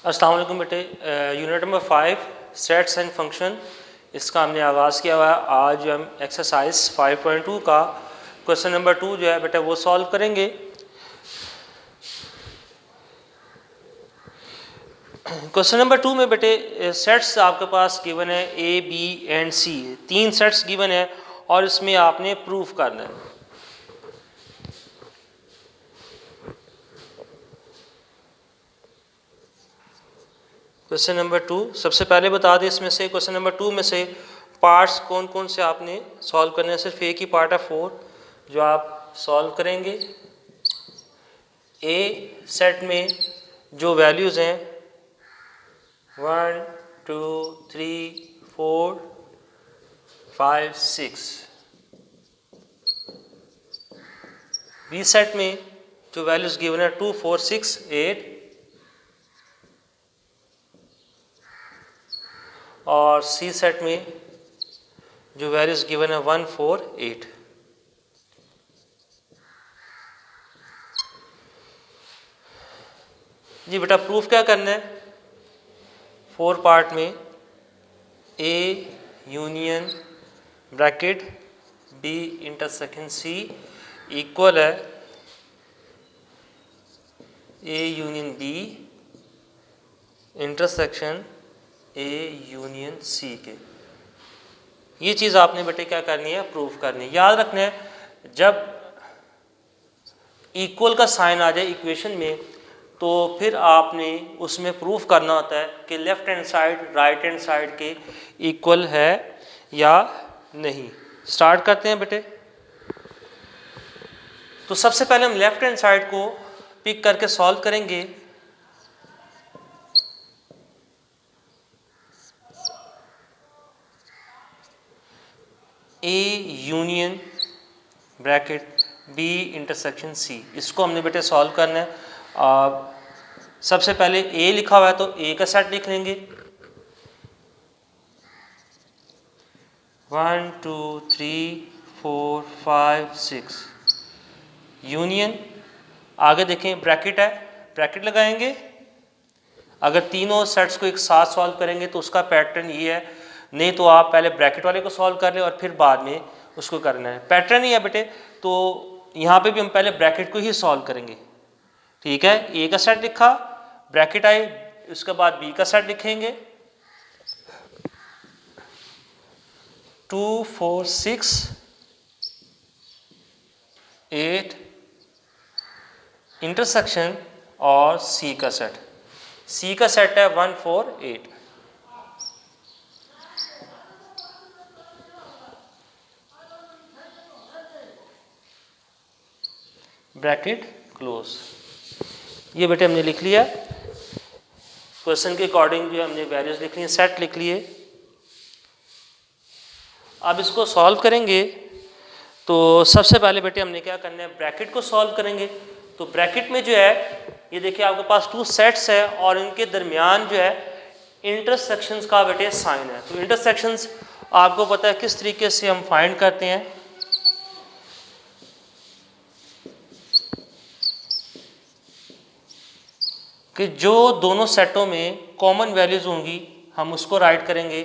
अस्सलाम वालेकुम बेटे। Unit number 5 sets and function, इसका हमने आगाज़ किया हुआ है। आज हम एक्सरसाइज 5.2 का क्वेश्चन नंबर 2 जो है बेटा वो सॉल्व करेंगे। क्वेश्चन नंबर 2 में बेटे सेट्स आपके पास गिवन है A B and C, 3 sets given है और इसमें आपने प्रूफ करना है। क्वेश्चन नंबर 2 सबसे पहले बता दें, इसमें से क्वेश्चन नंबर 2 में से पार्ट्स कौन कौन से आपने सॉल्व करने हैं। सिर्फ एक ही पार्ट है 4 जो आप सॉल्व करेंगे। ए सेट में जो वैल्यूज़ हैं 1 2 3 4 5 6, बी सेट में जो वैल्यूज़ गिवन है 2 4 6 8, और सी सेट में जो वैल्यूज गिवन है 1 4 8। जी बेटा प्रूफ क्या करना है। 4 पार्ट में A union bracket B intersection C equal है A union B intersection A union C के। ये चीज़ आपने बेटे क्या करनी है, प्रूफ करनी है। याद रखना है जब इक्वल का साइन आ जाए इक्वेशन में तो फिर आपने उसमें प्रूफ करना होता है कि left hand side right hand side के इक्वल है या नहीं। स्टार्ट करते हैं बेटे। तो सबसे पहले हम लेफ्ट हैंड साइड को पिक करके सॉल्व करेंगे। A union bracket B intersection C, इसको हमने बेटे सॉल्व करना है। सबसे पहले ए लिखा हुआ है तो ए का सेट लिख लेंगे। 1 2 3 4 5 6 यूनियन, आगे देखें ब्रैकेट है, ब्रैकेट लगाएंगे। अगर तीनों सेट्स को एक साथ सॉल्व करेंगे तो उसका पैटर्न ये है, नहीं तो आप पहले ब्रैकेट वाले को सॉल्व कर लें और फिर बाद में उसको करना है। पैटर्न ही है बेटे, तो यहाँ पे भी हम पहले ब्रैकेट को ही सॉल्व करेंगे। ठीक है, ए का सेट लिखा, ब्रैकेट आए, उसके बाद बी का सेट लिखेंगे। 2 4 6 8 इंटरसेक्शन और सी का सेट, सी का सेट है 1 4 8। Bracket close. ये बेटे हमने लिख लिया। क्वेश्चन के अकॉर्डिंग जो हमने वैल्यूज लिख ली, सेट लिख लिए। अब इसको सॉल्व करेंगे तो सबसे पहले बेटे हमने क्या करना है, ब्रैकेट को सॉल्व करेंगे। तो ब्रैकेट में जो है ये देखिए आपके पास 2 सेट्स है और इनके दरमियान जो है इंटरसेक्शंस का बेटे साइन है। तो इंटरसेक्शंस आपको पता है किस तरीके से हम फाइंड करते हैं। कि जो दोनों सेटों में कॉमन वैल्यूज होंगी हम उसको राइट करेंगे।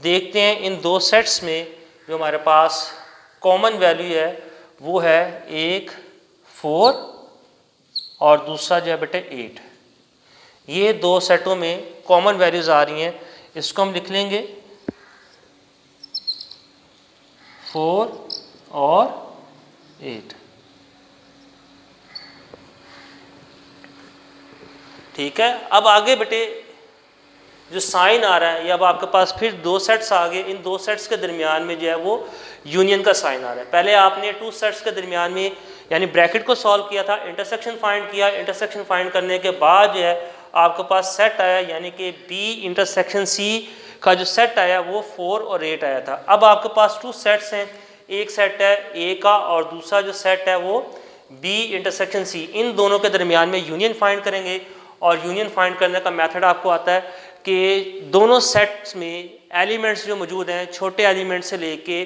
देखते हैं इन दो सेट्स में जो हमारे पास कॉमन वैल्यू है वो है एक 4 और दूसरा जो है बेटे 8। ये दो सेटों में कॉमन वैल्यूज आ रही हैं, इसको हम लिख लेंगे 4 और 8। ठीक है, अब आगे बेटे जो साइन आ रहा है ये अब आपके पास फिर 2 सेट्स आ गए। इन 2 सेट्स के दरमियान में जो है वो यूनियन का साइन आ रहा है। पहले आपने 2 सेट्स के दरमियान में यानी ब्रैकेट को सॉल्व किया था, इंटरसेक्शन फाइंड किया। इंटरसेक्शन फाइंड करने के बाद जो है आपके पास सेट आया, यानी कि बी इंटरसेक्शन सी का जो सेट आया वो 4 और 8 आया था। अब आपके पास 2 सेट्स हैं, एक सेट है ए का और दूसरा जो सेट है वो बी इंटरसेक्शन सी। इन दोनों के दरमियान में यूनियन फाइंड करेंगे और यूनियन फाइंड करने का मेथड आपको आता है कि दोनों सेट्स में एलिमेंट्स जो मौजूद हैं छोटे एलिमेंट से लेके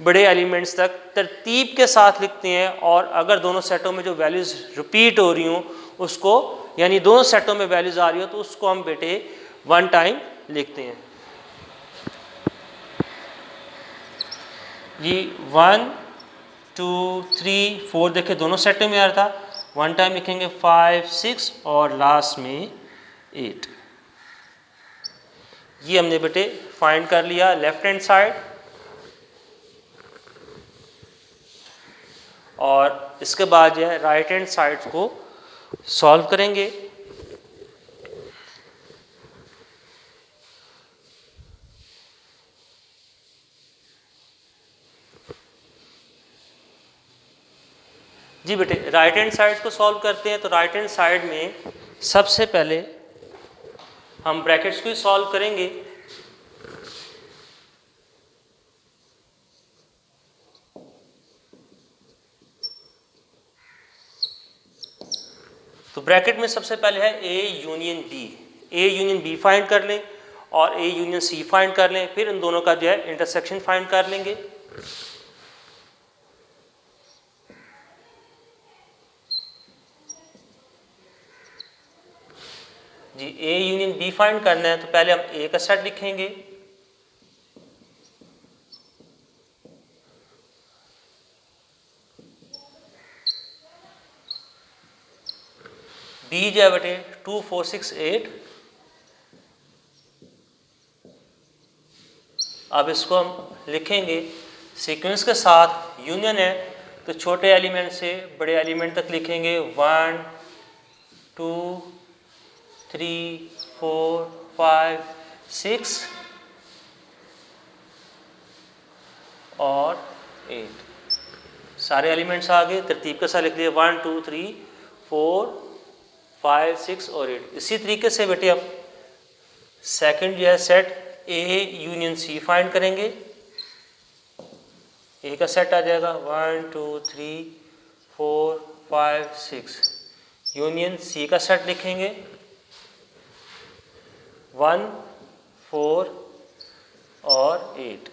बड़े एलिमेंट्स तक तरतीब के साथ लिखते हैं, और अगर दोनों सेटों में जो वैल्यूज़ रिपीट हो रही हों उसको, यानी दोनों सेटों में वैल्यूज आ रही हो तो उसको हम बेटे 1 टाइम लिखते हैं। जी 1 2 3 4 देखे दोनों सेटों में आ रहा था, 1 टाइम लिखेंगे 5 6 और लास्ट में 8। ये हमने बेटे फाइंड कर लिया लेफ्ट हैंड साइड, और इसके बाद जो है राइट हैंड साइड को सॉल्व करेंगे। जी बेटे राइट हैंड साइड को सॉल्व करते हैं, तो राइट हैंड साइड में सबसे पहले हम ब्रैकेट्स को ही सॉल्व करेंगे। तो ब्रैकेट में सबसे पहले है A union B, A union B find कर लें और ए यूनियन सी फाइंड कर लें, फिर इन दोनों का जो है इंटरसेक्शन फाइंड कर लेंगे। जी ए यूनियन बी फाइंड करना है तो पहले हम ए का सेट लिखेंगे, बी जो है बेटे 2 4 6 8। अब इसको हम लिखेंगे सीक्वेंस के साथ, यूनियन है तो छोटे एलिमेंट से बड़े एलिमेंट तक लिखेंगे 1 2 3 4 5 6 और 8। सारे एलिमेंट्स आ गए, तरतीब के साथ लिख दिए 1 2 3 4 5 6 और 8। इसी तरीके से बेटे अब सेकंड जो है set A union C find करेंगे। ए का सेट आ जाएगा 1 2 3 4 5 6, यूनियन सी का सेट लिखेंगे 1 4 और 8।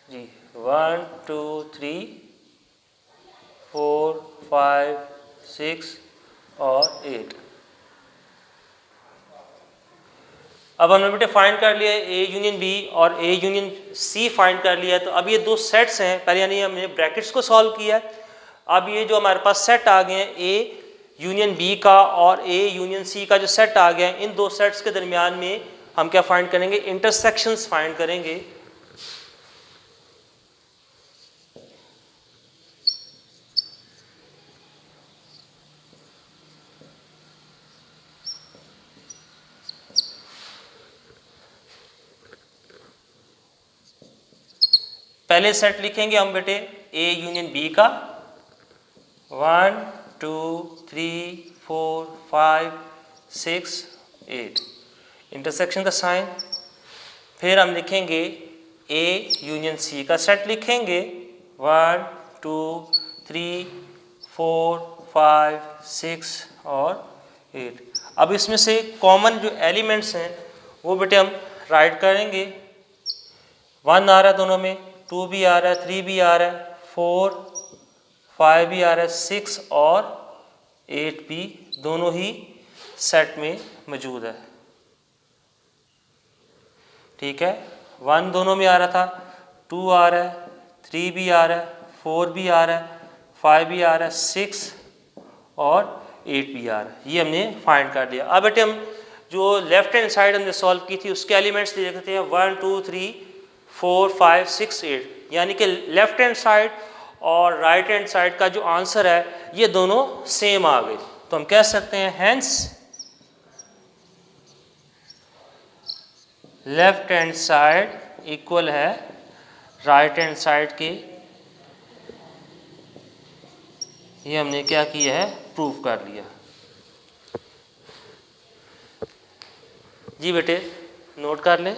जी 1 2 3 4 5 6 और 8। अब हमने बेटे फाइंड कर लिया ए यूनियन बी और ए यूनियन सी फाइंड कर लिया है। तो अब ये दो सेट्स हैं, पहले यानी हमने ब्रैकेट्स को सॉल्व किया है, अब ये जो हमारे पास सेट आ गए हैं ए यूनियन बी का और ए यूनियन सी का जो सेट आ गया है, इन दो सेट्स के दरमियान में हम क्या फाइंड करेंगे, इंटरसेक्शंस फाइंड करेंगे। पहले सेट लिखेंगे हम बेटे ए यूनियन बी का 1 2 3 4 5 6 8, इंटरसेक्शन का साइन। फिर हम लिखेंगे ए यूनियन सी का सेट लिखेंगे 1 2 3 4 5 6 और 8। अब इसमें से कॉमन जो एलिमेंट्स हैं वो बेटे हम राइट करेंगे। 1 आ रहा है दोनों में, 2 भी आ रहा है, 3 भी आ रहा है, 4 5 भी आ रहा है, 6 और 8 भी दोनों ही सेट में मौजूद है। ठीक है, 1 दोनों में आ रहा था, 2 आ रहा है, 3 भी आ रहा है, 4 भी आ रहा है, 5 भी आ रहा है, 6 और 8 भी आ रहा है। ये हमने फाइंड कर लिया। अब बेटे हम जो लेफ्ट हैंड साइड हमने सॉल्व की थी उसके एलिमेंट्स देखते हैं 1 2 3 4 5 6 8, यानी कि लेफ्ट हैंड साइड और राइट हैंड साइड का जो आंसर है ये दोनों सेम आ गए। तो हम कह सकते हैं hence left hand side equal है राइट हैंड साइड के। ये हमने क्या किया है, प्रूफ कर लिया। जी बेटे नोट कर लें।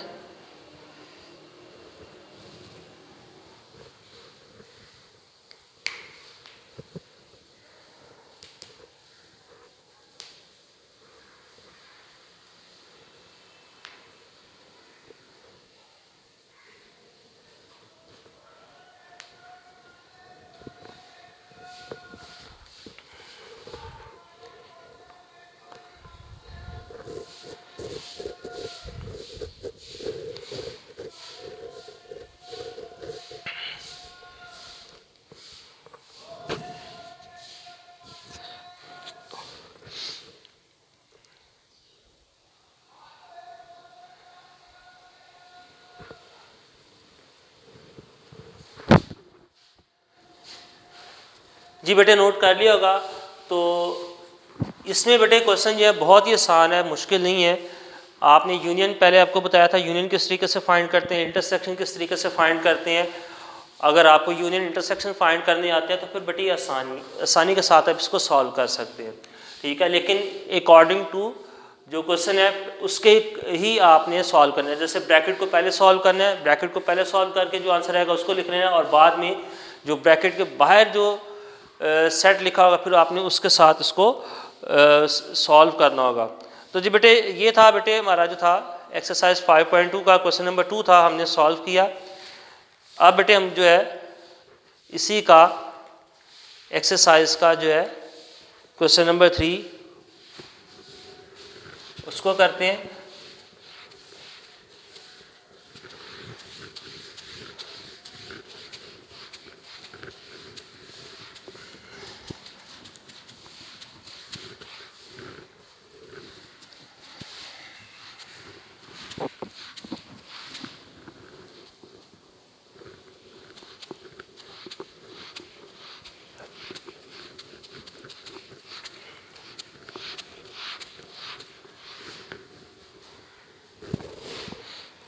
जी बेटे नोट कर लिया होगा। तो इसमें बेटे क्वेश्चन जो है बहुत ही आसान है, मुश्किल नहीं है। आपने यूनियन पहले आपको बताया था, यूनियन किस तरीके से फाइंड करते हैं, इंटरसेक्शन किस तरीके से फाइंड करते हैं। अगर आपको यूनियन इंटरसेक्शन फाइंड करने आते हैं तो फिर बेटे आसानी के साथ आप इसको सॉल्व कर सकते हैं, ठीक है। लेकिन अकॉर्डिंग टू जो क्वेश्चन है उसके ही आपने सॉल्व करना है। जैसे ब्रैकेट को पहले सॉल्व करना है, ब्रैकेट को पहले सॉल्व करके जो आंसर आएगा उसको लिख लेना है, और बाद में जो ब्रैकेट के बाहर जो सेट लिखा होगा फिर आपने उसके साथ इसको सॉल्व करना होगा। तो जी बेटे ये था बेटे हमारा जो था एक्सरसाइज 5.2 का क्वेश्चन नंबर 2 था, हमने सॉल्व किया। अब बेटे हम जो है इसी का एक्सरसाइज का जो है क्वेश्चन नंबर 3 उसको करते हैं।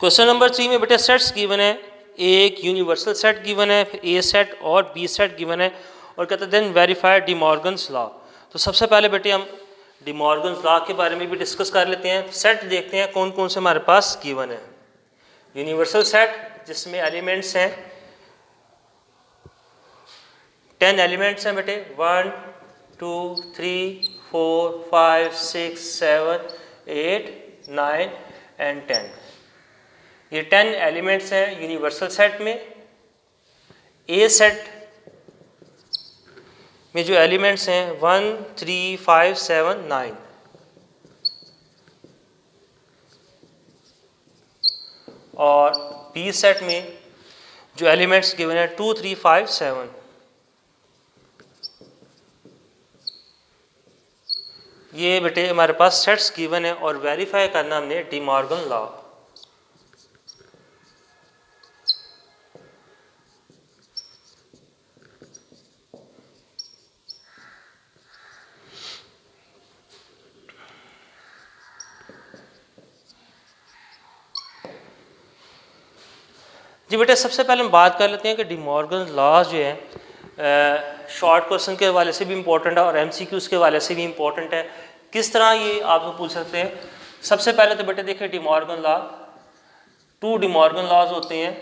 क्वेश्चन नंबर 3 में बेटे सेट्स गिवन है, एक यूनिवर्सल सेट गिवन है, फिर ए सेट और बी सेट गिवन है, और कहते हैं देन वेरीफाई डिमॉर्गन्स लॉ। तो सबसे पहले बेटे हम डिमॉर्गन्स लॉ के बारे में भी डिस्कस कर लेते हैं। सेट देखते हैं कौन कौन से हमारे पास गिवन है। यूनिवर्सल सेट जिसमें एलिमेंट्स हैं 10 एलिमेंट्स हैं बेटे, 1 2 3 4 5 6 7 8 9 एंड 10। ये 10 एलिमेंट्स हैं यूनिवर्सल सेट में। ए सेट में जो एलिमेंट्स हैं 1 3 5 7 9, और बी सेट में जो एलिमेंट्स गिवन है 2 3 5 7। ये बेटे हमारे पास सेट्स गिवन है और वेरीफाई करना हमने डिमॉर्गन लॉ। जी बेटे सबसे पहले हम बात कर लेते हैं कि डिमॉर्गन लॉज जो है शॉर्ट क्वेश्चन के हवाले से भी इम्पोर्टेंट है और एमसीक्यूज़ के हवाले से भी इम्पोर्टेंट है। किस तरह ये आपको पूछ सकते हैं। सबसे पहले तो बेटे देखिए डिमॉर्गन लॉ, 2 डिमॉर्गन लॉज होते हैं।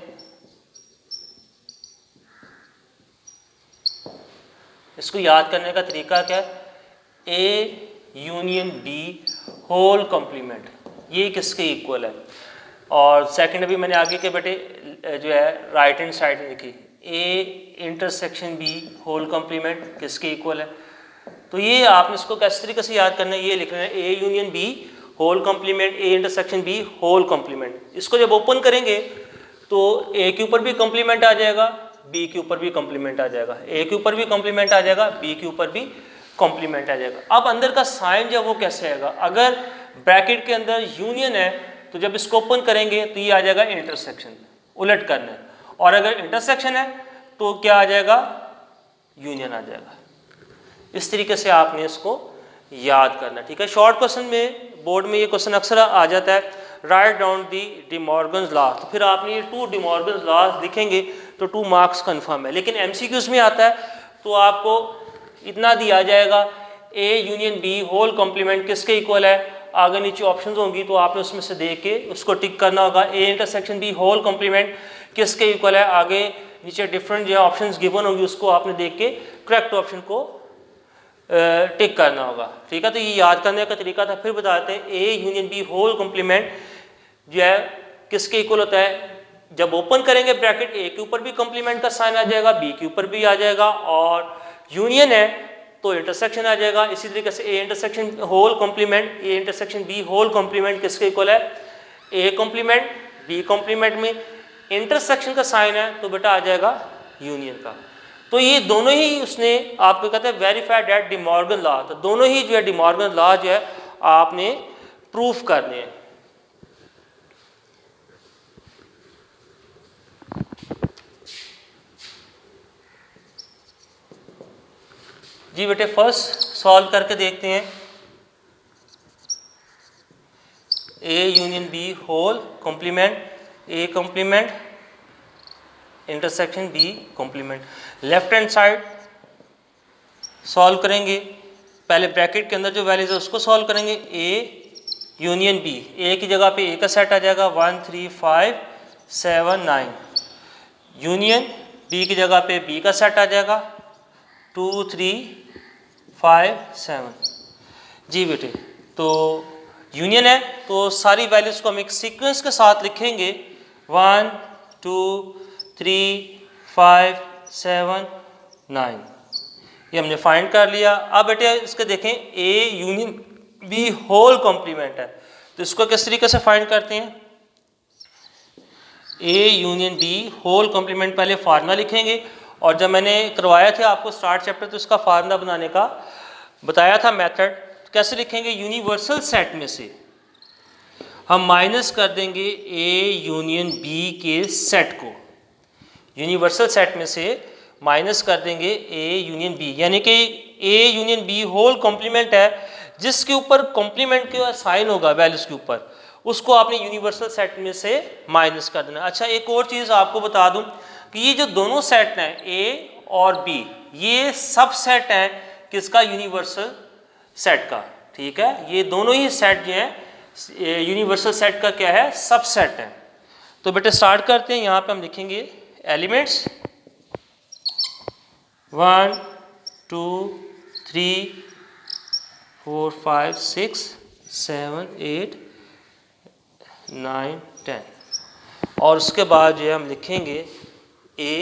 इसको याद करने का तरीका क्या है, A union B whole complement, ये किसके इक्वल है। और सेकंड अभी मैंने आगे के बेटे जो है राइट हैंड साइड में लिखी, A intersection B whole complement किसके इक्वल है। तो ये आपने इसको किस तरीके से याद करना है, ये लिखना है A union B whole complement, A intersection B whole complement. इसको जब ओपन करेंगे तो ए के ऊपर भी कॉम्प्लीमेंट आ जाएगा, बी के ऊपर भी कॉम्प्लीमेंट आ जाएगा, ए के ऊपर भी कॉम्प्लीमेंट आ जाएगा, बी के ऊपर भी कॉम्प्लीमेंट आ जाएगा। अब अंदर का साइन जो वो कैसे आएगा, अगर ब्रैकेट के अंदर यूनियन है तो जब इसको ओपन करेंगे तो ये आ जाएगा इंटरसेक्शन, उलट करना है। और अगर इंटरसेक्शन है तो क्या आ जाएगा, यूनियन आ जाएगा। इस तरीके से आपने इसको याद करना, ठीक है। शॉर्ट क्वेश्चन में बोर्ड में ये क्वेश्चन अक्सर आ जाता है, write down the De Morgan's law. तो फिर आपने ये 2 डिमॉर्गन्स लॉ लिखेंगे तो 2 मार्क्स कन्फर्म है। लेकिन एमसीक्यूज में आता है तो आपको इतना दिया जाएगा, A union B whole complement किसके इक्वल है, आगे नीचे ऑप्शंस होंगी तो आपने उसमें से देख के उसको टिक करना होगा। A intersection B whole complement किसके इक्वल है, आगे नीचे डिफरेंट जो ऑप्शंस गिवन होंगी उसको आपने देख के करेक्ट ऑप्शन को टिक करना होगा, ठीक है। तो ये याद करने का तरीका था। फिर बताते हैं A union B whole complement जो है किसके इक्वल होता है, जब ओपन करेंगे ब्रैकेट ए के ऊपर भी कॉम्प्लीमेंट का साइन आ जाएगा, बी के ऊपर भी आ जाएगा, और यूनियन है तो इंटरसेक्शन आ जाएगा। इसी तरीके से A intersection whole complement, A intersection B whole complement किसके इक्वल है, ए कॉम्प्लीमेंट बी कॉम्प्लीमेंट में इंटरसेक्शन का साइन है तो बेटा आ जाएगा यूनियन का। तो ये दोनों ही उसने आपको कहते हैं वेरीफाइड एट डिमॉर्गन लॉ। तो दोनों ही जो है डिमॉर्गन लॉ जो है आपने प्रूफ करने हैं। जी बेटे फर्स्ट सॉल्व करके देखते हैं। A union B whole complement, A complement intersection B complement. Left hand side solve करेंगे, पहले ब्रैकेट के अंदर जो वैल्यूज है उसको सॉल्व करेंगे। ए यूनियन बी, ए की जगह पे ए का सेट आ जाएगा 1 3 5 7 9, यूनियन बी की जगह पे बी का सेट आ जाएगा 2 3 5 7। जी बेटे तो यूनियन है तो सारी वैल्यूज को हम एक सीक्वेंस के साथ लिखेंगे 1 2 3 5 7 9, ये हमने फाइंड कर लिया। अब बेटे इसके देखें A union B whole complement है, तो इसको किस तरीके से फाइंड करते हैं। A union B whole complement, पहले फार्मूला लिखेंगे, और जब मैंने करवाया था आपको स्टार्ट चैप्टर तो इसका फार्मूला बनाने का बताया था मेथड, कैसे लिखेंगे। यूनिवर्सल सेट में से हम माइनस कर देंगे ए यूनियन बी के सेट को, यूनिवर्सल सेट में से माइनस कर देंगे ए यूनियन बी, यानी कि A union B whole complement है, जिसके ऊपर कॉम्प्लीमेंट का साइन होगा वैल्यूज के ऊपर, उसको आपने यूनिवर्सल सेट में से माइनस कर देना। अच्छा एक और चीज़ आपको बता दूं कि ये जो दोनों सेट हैं ए और बी, ये सब सेट हैं किसका, यूनिवर्सल सेट का। ठीक है, ये दोनों ही सेट जो हैं यूनिवर्सल सेट का क्या है, सबसेट है। तो बेटे स्टार्ट करते हैं, यहाँ पे हम लिखेंगे एलिमेंट्स 1 2 3 4 5 6 7 8 9 10, और उसके बाद जो है हम लिखेंगे ए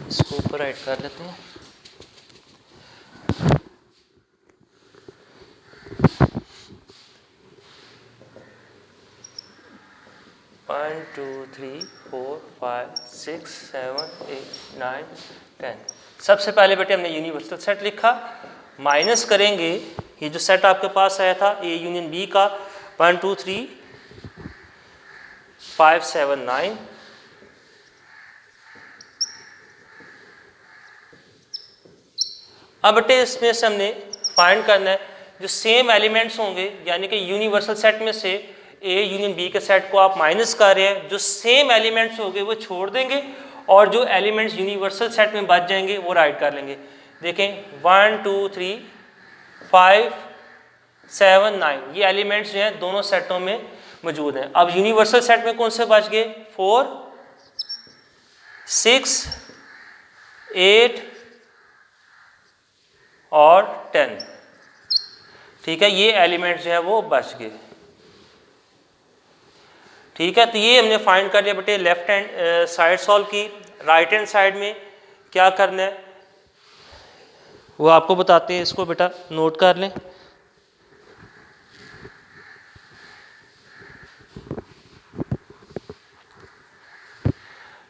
इसको ऊपर राइट कर लेते हैं। One two three four five six seven eight nine 10। सबसे पहले बेटे हमने यूनिवर्सल सेट लिखा, माइनस करेंगे ये जो सेट आपके पास आया था ए यूनियन बी का 1 2 3 5 7 9, अब बेटे इसमें से हमने फाइंड करना है जो सेम एलिमेंट्स होंगे, यानी कि यूनिवर्सल सेट में से ए यूनियन बी के सेट को आप माइनस कर रहे हैं, जो सेम एलिमेंट्स होंगे वो छोड़ देंगे और जो एलिमेंट्स यूनिवर्सल सेट में बच जाएंगे वो राइट कर लेंगे। देखें 1 2 3 5 7 9 ये एलिमेंट्स जो हैं दोनों सेटों में मौजूद हैं। अब यूनिवर्सल सेट में कौन से बच गए, 4 6 8 और 10। ठीक है, ये एलिमेंट्स जो है वो बच गए। ठीक है, तो ये हमने फाइंड कर लिया बेटे लेफ्ट हैंड साइड सॉल्व की। राइट हैंड साइड में क्या करना है वो आपको बताते हैं, इसको बेटा नोट कर लें।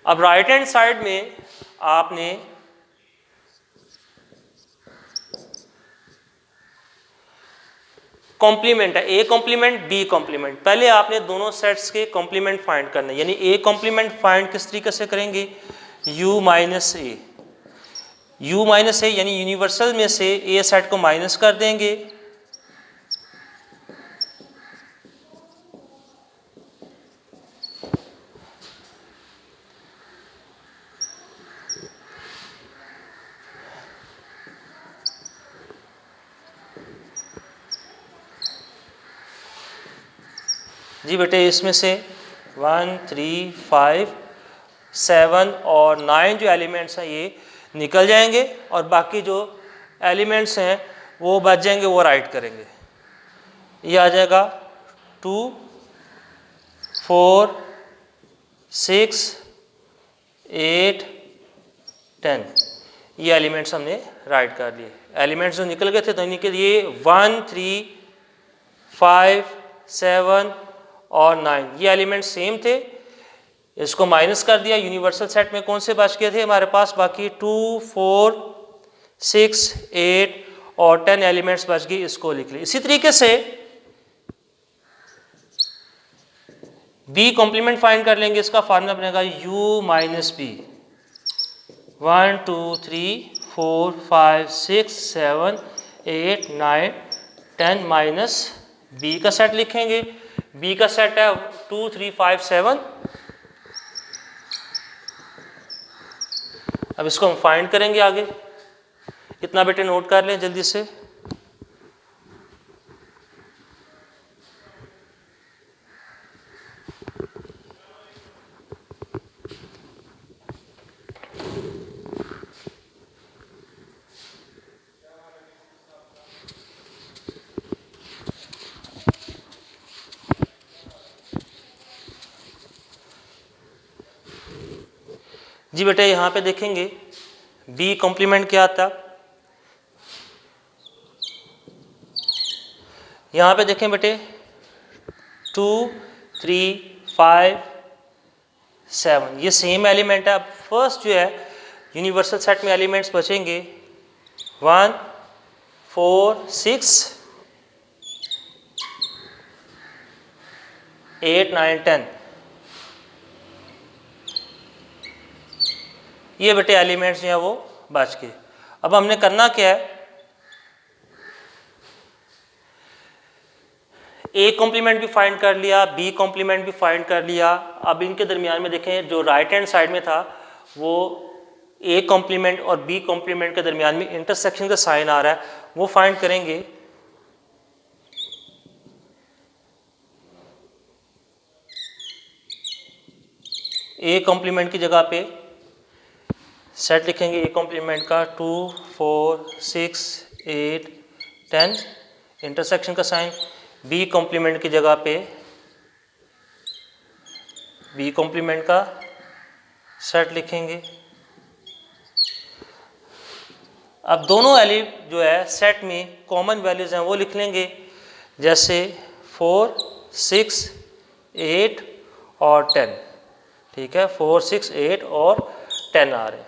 अब राइट हैंड साइड में आपने कॉम्प्लीमेंट है, ए कॉम्प्लीमेंट बी कॉम्प्लीमेंट, पहले आपने दोनों सेट्स के कॉम्प्लीमेंट फाइंड करना है। यानी ए कॉम्प्लीमेंट फाइंड किस तरीके से करेंगे, u माइनस ए, u माइनस ए यानी यूनिवर्सल में से ए सेट को माइनस कर देंगे, जी बेटे इसमें से 1 3 5 7 और 9 जो एलिमेंट्स हैं ये निकल जाएंगे और बाकी जो एलिमेंट्स हैं वो बच जाएंगे, वो राइट करेंगे। ये आ जाएगा 2 4 6 8 10, ये एलिमेंट्स हमने राइट कर लिए। एलिमेंट्स जो निकल गए थे तो इनके लिए 1 3 5 7 और 9 ये एलिमेंट सेम थे, इसको माइनस कर दिया। यूनिवर्सल सेट में कौन से बच गए थे हमारे पास, बाकी 2 4 6 8 और 10 एलिमेंट्स बच गए, इसको लिख लिए। इसी तरीके से बी कॉम्प्लीमेंट फाइंड कर लेंगे, इसका फार्मूला बनेगा u minus B. 1 2 3 4 5 6 7 8 9 10 minus B का सेट लिखेंगे। बी का सेट है 2 3 5 7। अब इसको हम फाइंड करेंगे आगे। इतना बेटे नोट कर लें जल्दी से। जी बेटे यहाँ पे देखेंगे बी कॉम्प्लीमेंट क्या आता, यहाँ पे देखें बेटे 2 3 5 7 ये सेम एलिमेंट है। अब फर्स्ट जो है यूनिवर्सल सेट में एलिमेंट्स बचेंगे 1 4 6 8 9 10। ये बेटे एलिमेंट्स जो है वो बच गए। अब हमने करना क्या है, ए कॉम्प्लीमेंट भी फाइंड कर लिया, बी कॉम्प्लीमेंट भी फाइंड कर लिया। अब इनके दरमियान में देखें जो राइट हैंड साइड में था वो ए कॉम्प्लीमेंट और बी कॉम्प्लीमेंट के दरमियान में इंटरसेक्शन का साइन आ रहा है, वो फाइंड करेंगे। ए कॉम्प्लीमेंट की जगह पे सेट लिखेंगे ए कॉम्प्लीमेंट का 2 4 6 8 10 इंटरसेक्शन का साइन। बी कॉम्प्लीमेंट की जगह पे बी कॉम्प्लीमेंट का सेट लिखेंगे। अब दोनों जो है सेट में कॉमन वैल्यूज हैं वो लिख लेंगे, जैसे 4 6 8 और 10। ठीक है, 4 6 8 और 10 आ रहे हैं।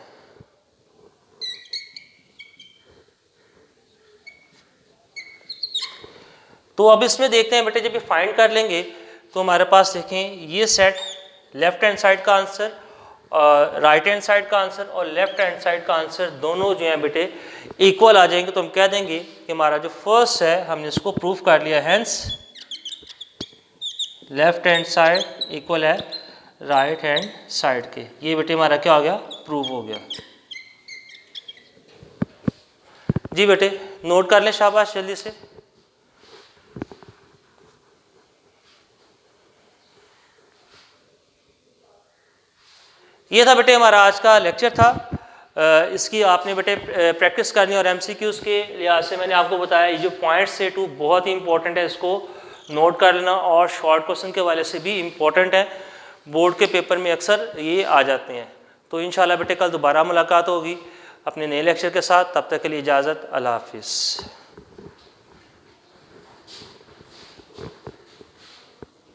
तो अब इसमें देखते हैं बेटे, जब ये फाइंड कर लेंगे तो हमारे पास देखें ये सेट लेफ्ट हैंड साइड का आंसर, राइट हैंड साइड का आंसर और लेफ्ट हैंड साइड का आंसर दोनों जो हैं बेटे इक्वल आ जाएंगे। तो हम कह देंगे कि हमारा जो फर्स्ट है हमने इसको प्रूफ कर लिया, hence left hand side equal है राइट हैंड साइड के। ये बेटे हमारा क्या हो गया, प्रूव हो गया। जी बेटे नोट कर लें, शाबाश जल्दी से। ये था बेटे हमारा आज का लेक्चर था। इसकी आपने बेटे प्रैक्टिस करनी और एमसीक्यूज़ के लिहाज से मैंने आपको बताया ये जो पॉइंट्स से टू बहुत ही इंपॉर्टेंट है, इसको नोट कर लेना। और शॉर्ट क्वेश्चन के वाले से भी इम्पोर्टेंट है, बोर्ड के पेपर में अक्सर ये आ जाते हैं। तो इंशाल्लाह बेटे कल दोबारा मुलाकात होगी अपने नए लेक्चर के साथ। तब तक के लिए इजाज़त, अल्लाह हाफिज़।